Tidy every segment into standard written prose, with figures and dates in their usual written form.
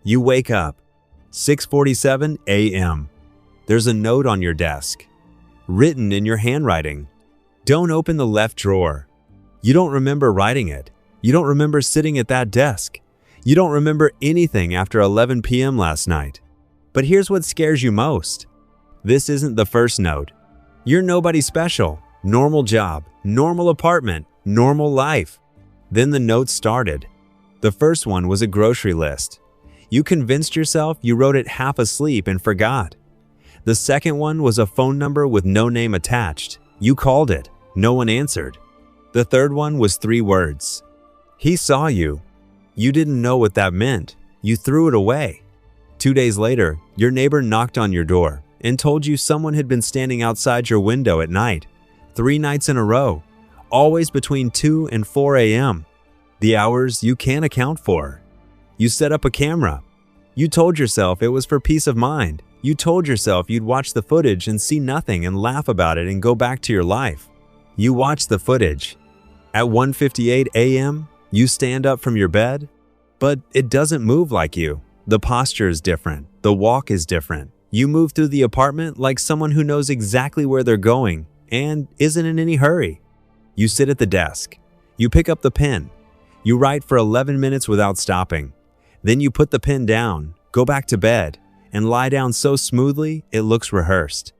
You wake up, 6:47 a.m. There's a note on your desk, written in your handwriting. Don't open the left drawer. You don't remember writing it. You don't remember sitting at that desk. You don't remember anything after 11 p.m. last night. But here's what scares you most. This isn't the first note. You're nobody special. Normal job, normal apartment, normal life. Then the note started. The first one was a grocery list. You convinced yourself you wrote it half asleep and forgot. The second one was a phone number with no name attached. You called it. No one answered. The third one was 3 words. He saw you. You didn't know what that meant. You threw it away. 2 days later, your neighbor knocked on your door and told you someone had been standing outside your window at night, 3 nights in a row, always between 2 and 4 a.m. The hours you can't account for. You set up a camera. You told yourself it was for peace of mind. You told yourself you'd watch the footage and see nothing and laugh about it and go back to your life. You watch the footage. At 1:58 a.m., you stand up from your bed, but it doesn't move like you. The posture is different. The walk is different. You move through the apartment like someone who knows exactly where they're going and isn't in any hurry. You sit at the desk. You pick up the pen. You write for 11 minutes without stopping. Then you put the pen down, go back to bed, and lie down so smoothly it looks rehearsed.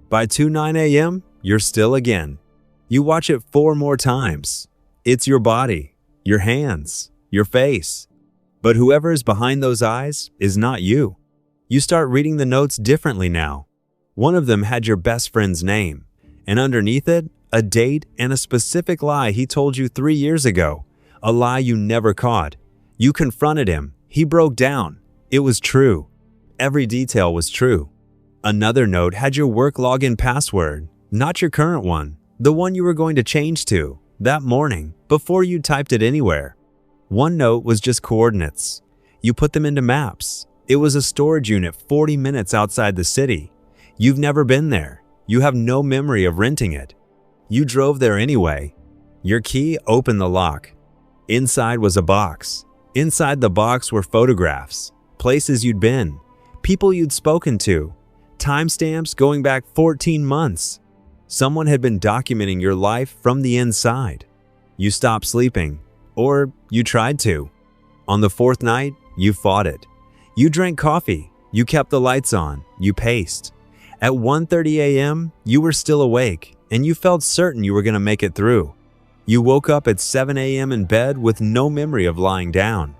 By 2:09 a.m., you're still again. You watch it 4 more times. It's your body, your hands, your face. But whoever is behind those eyes is not you. You start reading the notes differently now. One of them had your best friend's name, and underneath it, a date and a specific lie he told you 3 years ago, a lie you never caught. You confronted him. He broke down. It was true. Every detail was true. Another note had your work login password, not your current one, the one you were going to change to that morning before you typed it anywhere. One note was just coordinates. You put them into maps. It was a storage unit 40 minutes outside the city. You've never been there. You have no memory of renting it. You drove there anyway. Your key opened the lock. Inside was a box. Inside the box were photographs, places you'd been, people you'd spoken to, timestamps going back 14 months. Someone had been documenting your life from the inside. You stopped sleeping, or you tried to. On the 4th night, you fought it. You drank coffee, you kept the lights on, you paced. At 1:30 a.m., you were still awake, and you felt certain you were going to make it through. You woke up at 7 a.m. in bed with no memory of lying down.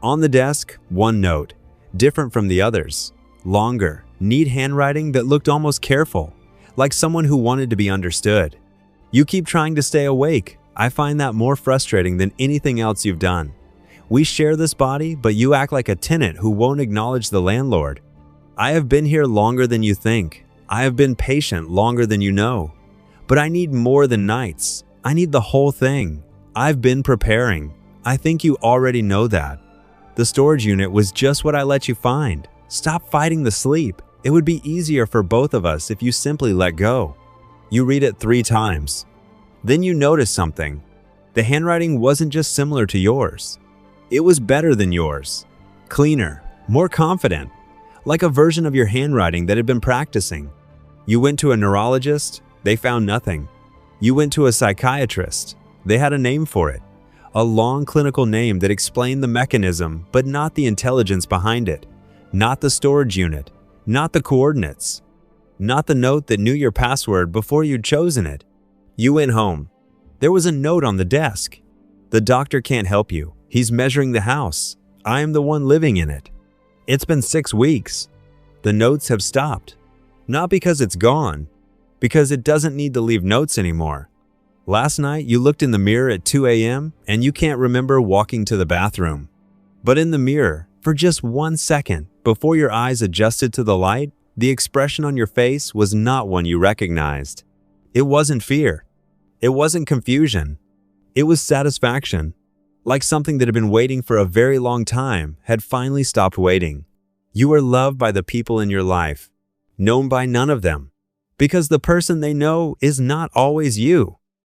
On the desk, one note, different from the others, longer, neat handwriting that looked almost careful, like someone who wanted to be understood. You keep trying to stay awake. I find that more frustrating than anything else you've done. We share this body, but you act like a tenant who won't acknowledge the landlord. I have been here longer than you think. I have been patient longer than you know. But I need more than nights. I need the whole thing. I've been preparing. I think you already know that. The storage unit was just what I let you find. Stop fighting the sleep. It would be easier for both of us if you simply let go. You read it 3 times. Then you notice something. The handwriting wasn't just similar to yours. It was better than yours. Cleaner, more confident, like a version of your handwriting that had been practicing. You went to a neurologist. They found nothing. You went to a psychiatrist. They had a name for it, a long clinical name that explained the mechanism, but not the intelligence behind it, not the storage unit, not the coordinates, not the note that knew your password before you'd chosen it. You went home. There was a note on the desk. The doctor can't help you. He's measuring the house. I am the one living in it. It's been 6 weeks. The notes have stopped. Not because it's gone, because it doesn't need to leave notes anymore. Last night, you looked in the mirror at 2 a.m. and you can't remember walking to the bathroom. But in the mirror, for just 1 second, before your eyes adjusted to the light, the expression on your face was not one you recognized. It wasn't fear. It wasn't confusion. It was satisfaction, like something that had been waiting for a very long time had finally stopped waiting. You are loved by the people in your life, known by none of them, because the person they know is not always you.